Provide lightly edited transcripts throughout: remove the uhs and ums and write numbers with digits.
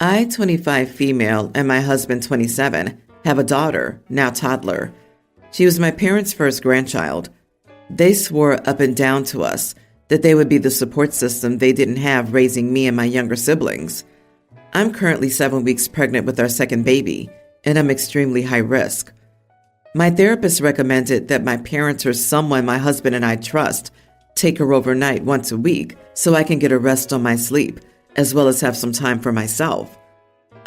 I, 25 female, and my husband, 27, have a daughter, now toddler. She was my parents' first grandchild. They swore up and down to us that they would be the support system they didn't have raising me and my younger siblings. I'm currently 7 weeks pregnant with our second baby, and I'm extremely high risk. My therapist recommended that my parents or someone my husband and I trust take her overnight once a week so I can get a rest on my sleep, as well as have some time for myself.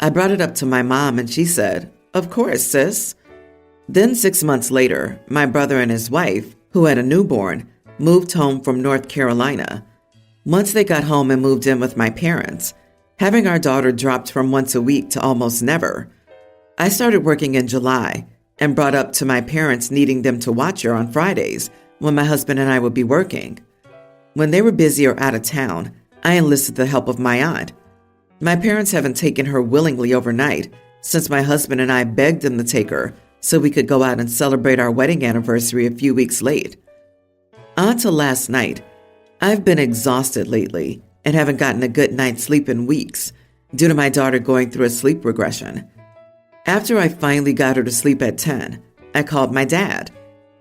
I brought it up to my mom and she said, "Of course, sis." Then 6 months later, my brother and his wife, who had a newborn, moved home from North Carolina. Once they got home and moved in with my parents, having our daughter dropped from once a week to almost never. I started working in July and brought up to my parents needing them to watch her on Fridays when my husband and I would be working. When they were busy or out of town, I enlisted the help of my aunt. My parents haven't taken her willingly overnight since my husband and I begged them to take her so we could go out and celebrate our wedding anniversary a few weeks late. On to last night. I've been exhausted lately and haven't gotten a good night's sleep in weeks due to my daughter going through a sleep regression. After I finally got her to sleep at 10, I called my dad.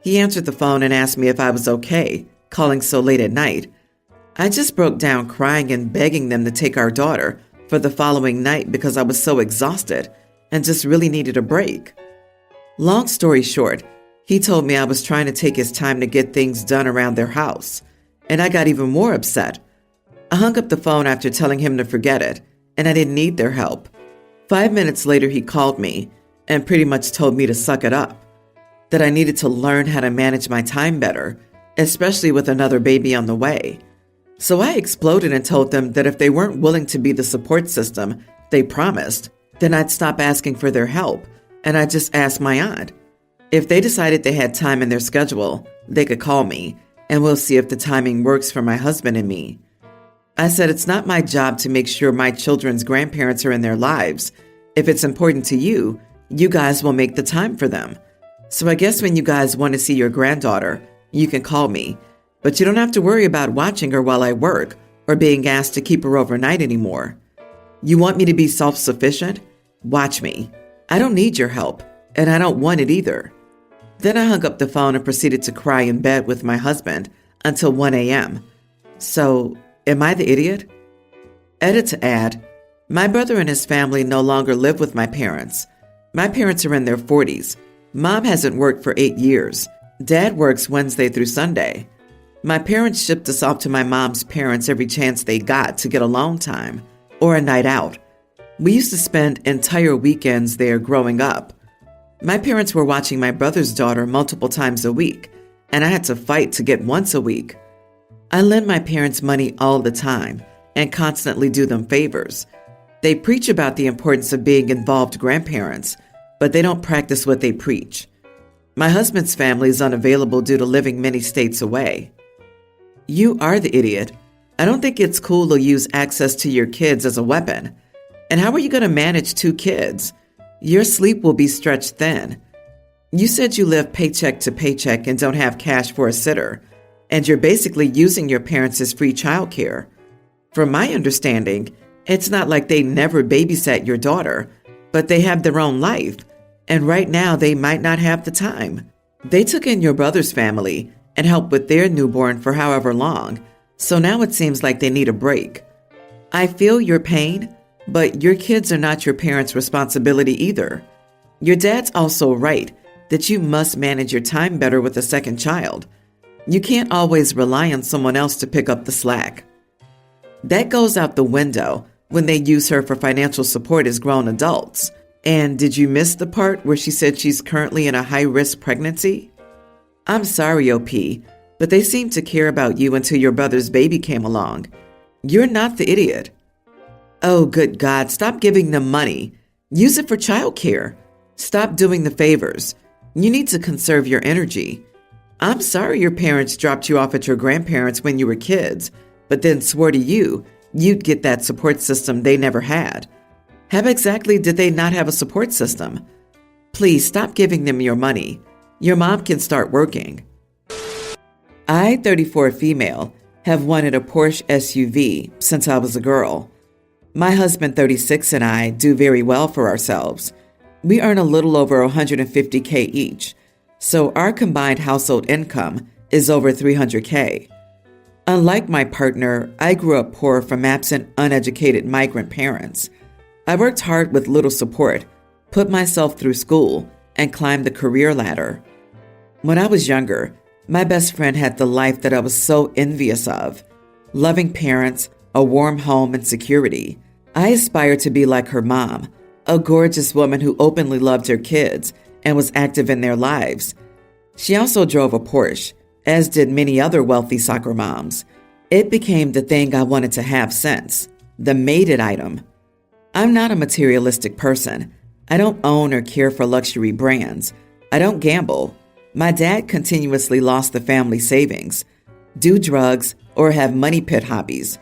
He answered the phone and asked me if I was okay, calling so late at night. I just broke down crying and begging them to take our daughter for the following night because I was so exhausted and just really needed a break. Long story short, he told me I was trying to take his time to get things done around their house, and I got even more upset. I hung up the phone after telling him to forget it, and I didn't need their help. 5 minutes later, he called me and pretty much told me to suck it up, that I needed to learn how to manage my time better, especially with another baby on the way. So I exploded and told them that if they weren't willing to be the support system they promised, then I'd stop asking for their help, and I'd just ask my aunt. If they decided they had time in their schedule, they could call me, and we'll see if the timing works for my husband and me. I said it's not my job to make sure my children's grandparents are in their lives. If it's important to you, you guys will make the time for them. So I guess when you guys want to see your granddaughter, you can call me, but you don't have to worry about watching her while I work or being asked to keep her overnight anymore. You want me to be self-sufficient? Watch me. I don't need your help, and I don't want it either. Then I hung up the phone and proceeded to cry in bed with my husband until 1 a.m. So, am I the idiot? Edit to add, my brother and his family no longer live with my parents. My parents are in their 40s. Mom hasn't worked for 8 years. Dad works Wednesday through Sunday. My parents shipped us off to my mom's parents every chance they got to get alone time or a night out. We used to spend entire weekends there growing up. My parents were watching my brother's daughter multiple times a week, and I had to fight to get once a week. I lend my parents money all the time and constantly do them favors. They preach about the importance of being involved grandparents, but they don't practice what they preach. My husband's family is unavailable due to living many states away. You are the idiot. I don't think it's cool to use access to your kids as a weapon. And how are you going to manage 2 kids? Your sleep will be stretched thin. You said you live paycheck to paycheck and don't have cash for a sitter, and you're basically using your parents as free childcare. From my understanding, it's not like they never babysat your daughter, but they have their own life, and right now they might not have the time. They took in your brother's family and helped with their newborn for however long, so now it seems like they need a break. I feel your pain, but your kids are not your parents' responsibility either. Your dad's also right that you must manage your time better with a second child. You can't always rely on someone else to pick up the slack. That goes out the window when they use her for financial support as grown adults. And did you miss the part where she said she's currently in a high-risk pregnancy? I'm sorry, OP, but they seemed to care about you until your brother's baby came along. You're not the idiot. Oh, good God, stop giving them money. Use it for childcare. Stop doing the favors. You need to conserve your energy. I'm sorry your parents dropped you off at your grandparents when you were kids, but then swore to you you'd get that support system they never had. How exactly did they not have a support system? Please stop giving them your money. Your mom can start working. I, 34 female, have wanted a Porsche SUV since I was a girl. My husband, 36, and I do very well for ourselves. We earn a little over $150K each, so our combined household income is over $300K. Unlike my partner, I grew up poor from absent, uneducated migrant parents. I worked hard with little support, put myself through school, and climbed the career ladder. When I was younger, my best friend had the life that I was so envious of. Loving parents, a warm home, and security. I aspired to be like her mom, a gorgeous woman who openly loved her kids and was active in their lives. She also drove a Porsche, as did many other wealthy soccer moms. It became the thing I wanted to have since, the made-it item. I'm not a materialistic person. I don't own or care for luxury brands. I don't gamble. My dad continuously lost the family savings, do drugs, or have money pit hobbies.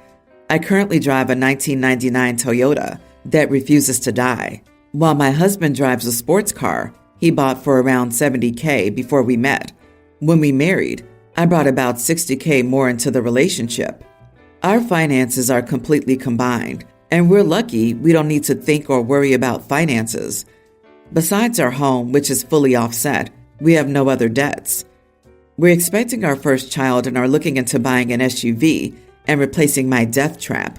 I currently drive a 1999 Toyota that refuses to die, while my husband drives a sports car he bought for around $70K before we met. When we married, I brought about $60K more into the relationship. Our finances are completely combined, and we're lucky we don't need to think or worry about finances. Besides our home, which is fully offset, we have no other debts. We're expecting our first child and are looking into buying an SUV and replacing my death trap.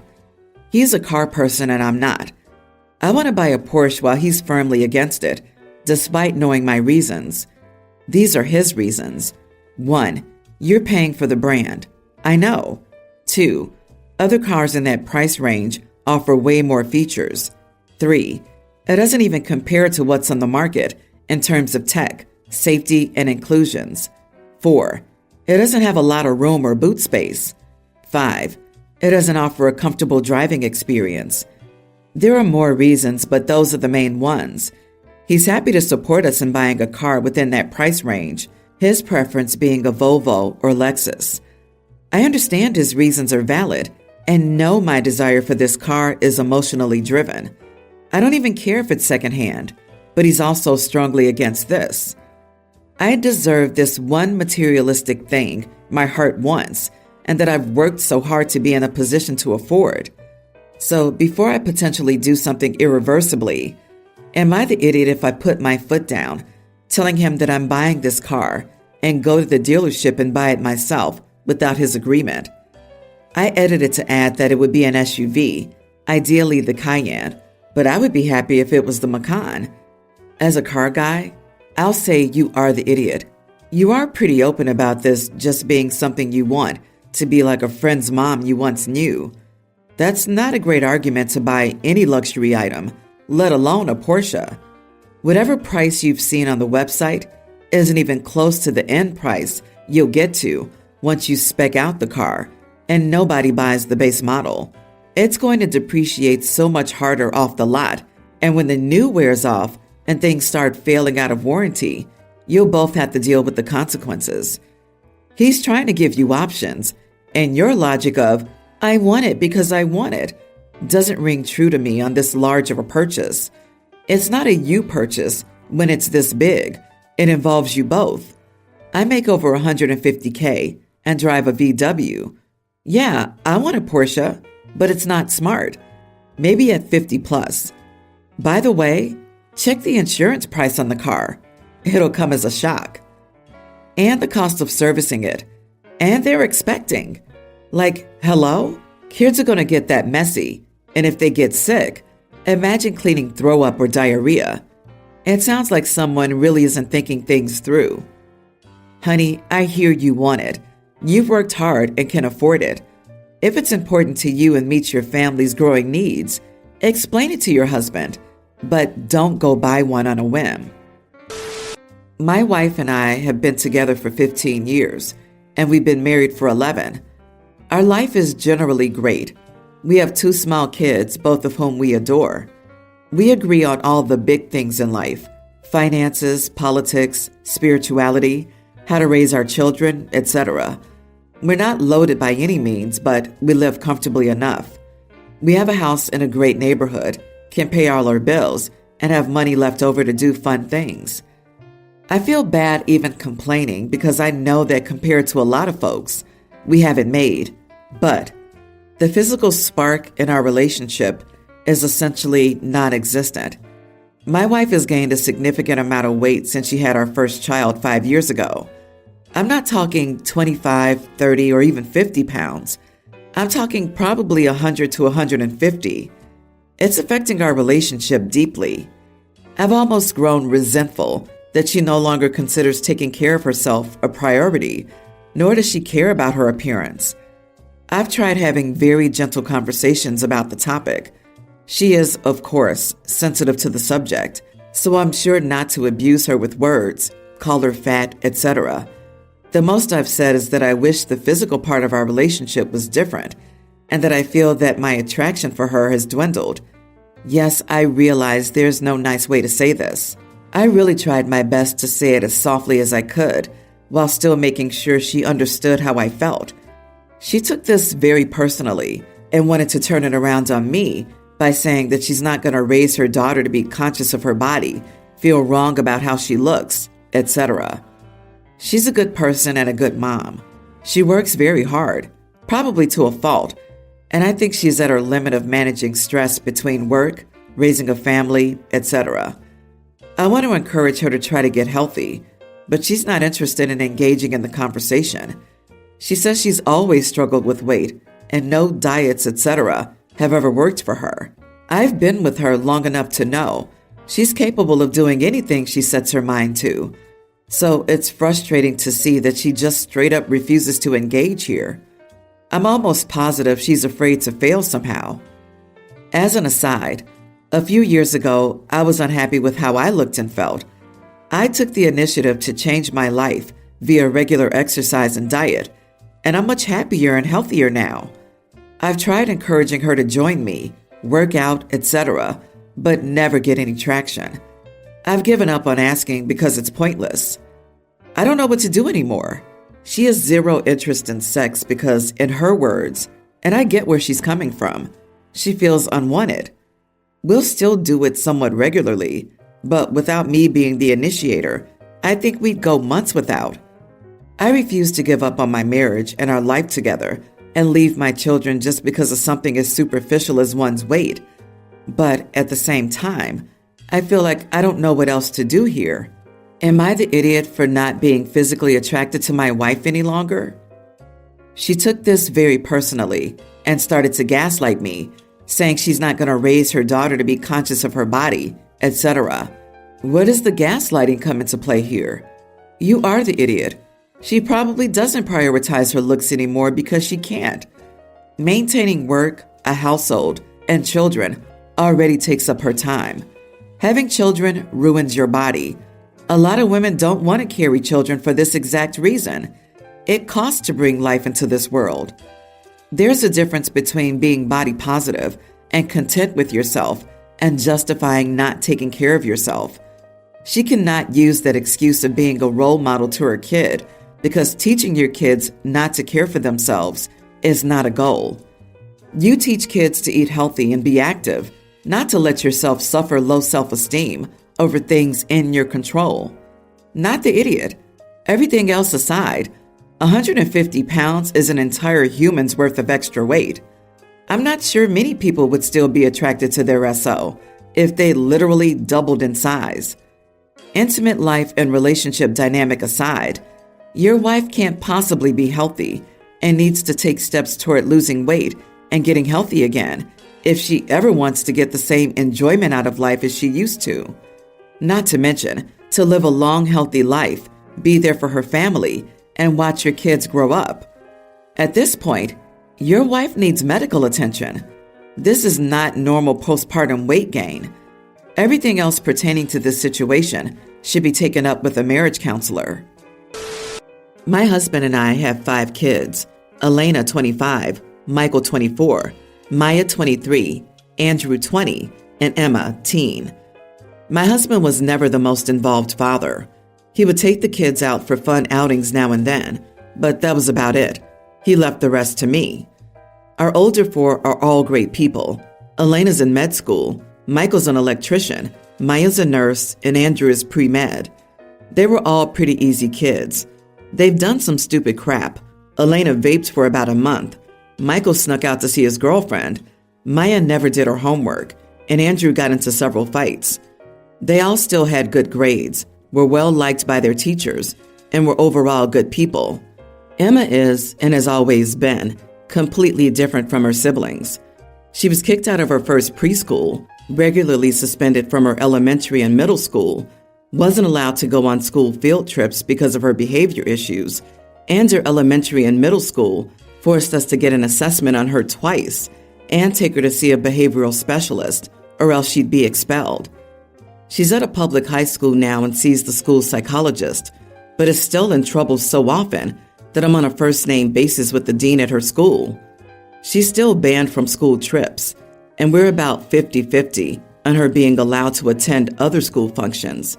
He's a car person and I'm not. I want to buy a Porsche while he's firmly against it, despite knowing my reasons. These are his reasons. 1. You're paying for the brand. I know. 2. Other cars in that price range offer way more features. 3. It doesn't even compare to what's on the market in terms of tech, safety, and inclusions. 4. It doesn't have a lot of room or boot space. 5. It doesn't offer a comfortable driving experience. There are more reasons, but those are the main ones. He's happy to support us in buying a car within that price range, his preference being a Volvo or Lexus. I understand his reasons are valid and know my desire for this car is emotionally driven. I don't even care if it's secondhand, but he's also strongly against this. I deserve this one materialistic thing my heart wants and that I've worked so hard to be in a position to afford. So before I potentially do something irreversibly, am I the idiot if I put my foot down, telling him that I'm buying this car and go to the dealership and buy it myself without his agreement? I edited to add that it would be an SUV, ideally the Cayenne, but I would be happy if it was the Macan. As a car guy, I'll say you are the idiot. You are pretty open about this just being something you want, to be like a friend's mom you once knew. That's not a great argument to buy any luxury item, let alone a Porsche. Whatever price you've seen on the website isn't even close to the end price you'll get to once you spec out the car, and nobody buys the base model. It's going to depreciate so much harder off the lot, and when the new wears off and things start failing out of warranty, you'll both have to deal with the consequences. He's trying to give you options, and your logic of, I want it because I want it, doesn't ring true to me on this large of a purchase. It's not a you purchase when it's this big. It involves you both. I make over $150K and drive a VW. Yeah, I want a Porsche, but it's not smart. Maybe at 50 plus. By the way, check the insurance price on the car. It'll come as a shock. And the cost of servicing it. And they're expecting. Like, hello? Kids are going to get that messy. And if they get sick, imagine cleaning throw up or diarrhea. It sounds like someone really isn't thinking things through. Honey, I hear you want it. You've worked hard and can afford it. If it's important to you and meets your family's growing needs, explain it to your husband, but don't go buy one on a whim. My wife and I have been together for 15 years, and we've been married for 11. Our life is generally great. We have 2 small kids, both of whom we adore. We agree on all the big things in life: finances, politics, spirituality, how to raise our children, etc. We're not loaded by any means, but we live comfortably enough. We have a house in a great neighborhood, can pay all our bills, and have money left over to do fun things. I feel bad even complaining because I know that compared to a lot of folks, we have it made. But the physical spark in our relationship is essentially non-existent. My wife has gained a significant amount of weight since she had our first child 5 years ago. I'm not talking 25, 30, or even 50 pounds. I'm talking probably 100 to 150. It's affecting our relationship deeply. I've almost grown resentful that she no longer considers taking care of herself a priority, nor does she care about her appearance. I've tried having very gentle conversations about the topic. She is, of course, sensitive to the subject, so I'm sure not to abuse her with words, call her fat, etc. The most I've said is that I wish the physical part of our relationship was different, and that I feel that my attraction for her has dwindled. Yes, I realize there's no nice way to say this. I really tried my best to say it as softly as I could, while still making sure she understood how I felt. She took this very personally and wanted to turn it around on me by saying that she's not going to raise her daughter to be conscious of her body, feel wrong about how she looks, etc. She's a good person and a good mom. She works very hard, probably to a fault, and I think she's at her limit of managing stress between work, raising a family, etc. I want to encourage her to try to get healthy, but she's not interested in engaging in the conversation. She says she's always struggled with weight, and no diets, etc. have ever worked for her. I've been with her long enough to know she's capable of doing anything she sets her mind to. So it's frustrating to see that she just straight up refuses to engage here. I'm almost positive she's afraid to fail somehow. As an aside, a few years ago, I was unhappy with how I looked and felt. I took the initiative to change my life via regular exercise and diet, and I'm much happier and healthier now. I've tried encouraging her to join me, work out, etc., but never get any traction. I've given up on asking because it's pointless. I don't know what to do anymore. She has zero interest in sex because, in her words, and I get where she's coming from, she feels unwanted. We'll still do it somewhat regularly, but without me being the initiator, I think we'd go months without. I refuse to give up on my marriage and our life together and leave my children just because of something as superficial as one's weight. But at the same time, I feel like I don't know what else to do here. Am I the idiot for not being physically attracted to my wife any longer? She took this very personally and started to gaslight me, saying she's not going to raise her daughter to be conscious of her body, etc. Where does the gaslighting come into play here? You are the idiot. She probably doesn't prioritize her looks anymore because she can't. Maintaining work, a household, and children already takes up her time. Having children ruins your body. A lot of women don't want to carry children for this exact reason. It costs to bring life into this world. There's a difference between being body positive and content with yourself and justifying not taking care of yourself. She cannot use that excuse of being a role model to her kid because teaching your kids not to care for themselves is not a goal. You teach kids to eat healthy and be active, not to let yourself suffer low self-esteem over things in your control. Not the idiot. Everything else aside, 150 pounds is an entire human's worth of extra weight. I'm not sure many people would still be attracted to their SO if they literally doubled in size. Intimate life and relationship dynamic aside, your wife can't possibly be healthy and needs to take steps toward losing weight and getting healthy again if she ever wants to get the same enjoyment out of life as she used to. Not to mention, to live a long, healthy life, be there for her family, and watch your kids grow up. At this point, your wife needs medical attention. This is not normal postpartum weight gain. Everything else pertaining to this situation should be taken up with a marriage counselor. My husband and I have 5 kids: Elena, 25, Michael, 24, Maya, 23, Andrew, 20, and Emma, teen. My husband was never the most involved father. He would take the kids out for fun outings now and then, but that was about it. He left the rest to me. Our older 4 are all great people. Elena's in med school, Michael's an electrician, Maya's a nurse, and Andrew is pre-med. They were all pretty easy kids. They've done some stupid crap. Elena vaped for about a month. Michael snuck out to see his girlfriend, Maya never did her homework, and Andrew got into several fights. They all still had good grades, were well liked by their teachers, and were overall good people. Emma is, and has always been, completely different from her siblings. She was kicked out of her first preschool, regularly suspended from her elementary and middle school, wasn't allowed to go on school field trips because of her behavior issues, and her elementary and middle school forced us to get an assessment on her twice and take her to see a behavioral specialist, or else she'd be expelled. She's at a public high school now and sees the school psychologist, but is still in trouble so often that I'm on a first-name basis with the dean at her school. She's still banned from school trips, and we're about 50-50 on her being allowed to attend other school functions.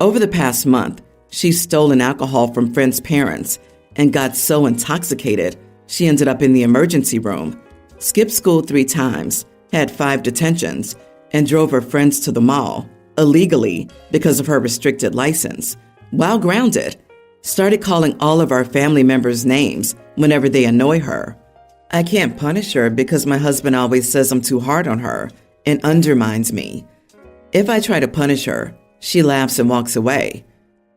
Over the past month, she's stolen alcohol from friends' parents and got so intoxicated she ended up in the emergency room, skipped school 3 times, had 5 detentions, and drove her friends to the mall, illegally because of her restricted license. While grounded, started calling all of our family members' names whenever they annoy her. I can't punish her because my husband always says I'm too hard on her and undermines me. If I try to punish her, she laughs and walks away.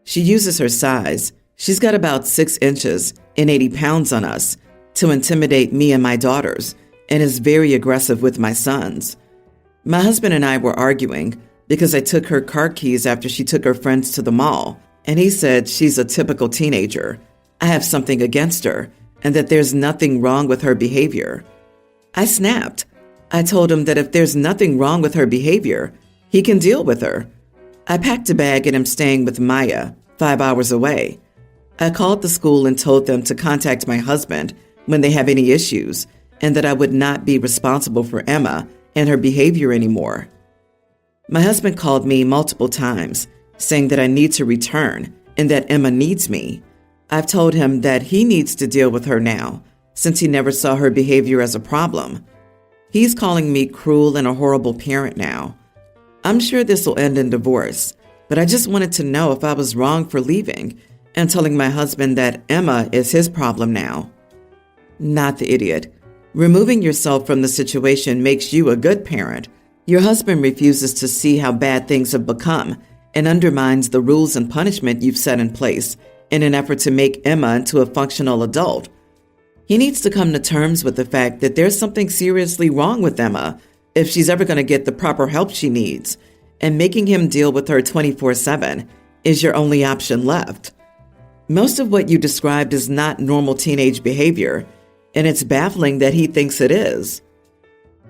She uses her size, she's got about 6 inches and 80 pounds on us, to intimidate me and my daughters, and is very aggressive with my sons. My husband and I were arguing because I took her car keys after she took her friends to the mall, and he said she's a typical teenager. I have something against her, and that there's nothing wrong with her behavior. I snapped. I told him that if there's nothing wrong with her behavior, he can deal with her. I packed a bag and am staying with Maya, 5 hours away. I called the school and told them to contact my husband when they have any issues, and that I would not be responsible for Emma and her behavior anymore. My husband called me multiple times, saying that I need to return and that Emma needs me. I've told him that he needs to deal with her now, since he never saw her behavior as a problem. He's calling me cruel and a horrible parent now. I'm sure this will end in divorce, but I just wanted to know if I was wrong for leaving and telling my husband that Emma is his problem now. Not the idiot. Removing yourself from the situation makes you a good parent. Your husband refuses to see how bad things have become and undermines the rules and punishment you've set in place in an effort to make Emma into a functional adult. He needs to come to terms with the fact that there's something seriously wrong with Emma if she's ever going to get the proper help she needs, and making him deal with her 24/7 is your only option left. Most of what you described is not normal teenage behavior, and it's baffling that he thinks it is.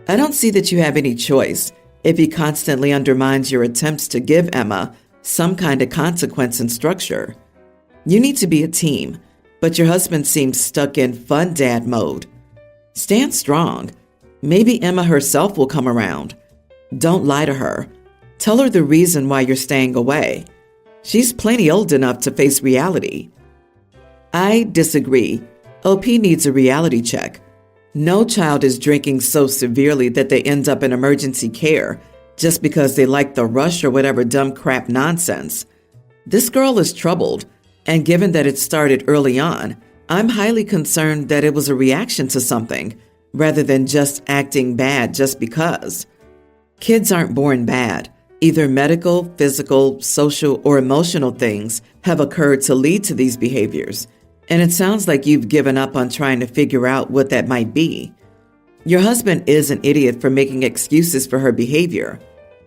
I don't see that you have any choice if he constantly undermines your attempts to give Emma some kind of consequence and structure. You need to be a team, but your husband seems stuck in fun dad mode. Stand strong. Maybe Emma herself will come around. Don't lie to her. Tell her the reason why you're staying away. She's plenty old enough to face reality. I disagree. OP needs a reality check. No child is drinking so severely that they end up in emergency care just because they like the rush or whatever dumb crap nonsense. This girl is troubled, and given that it started early on, I'm highly concerned that it was a reaction to something rather than just acting bad just because. Kids aren't born bad. Either medical, physical, social, or emotional things have occurred to lead to these behaviors, and it sounds like you've given up on trying to figure out what that might be. Your husband is an idiot for making excuses for her behavior.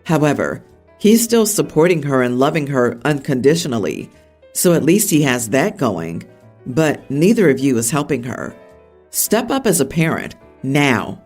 However, he's still supporting her and loving her unconditionally, so at least he has that going, but neither of you is helping her. Step up as a parent, now.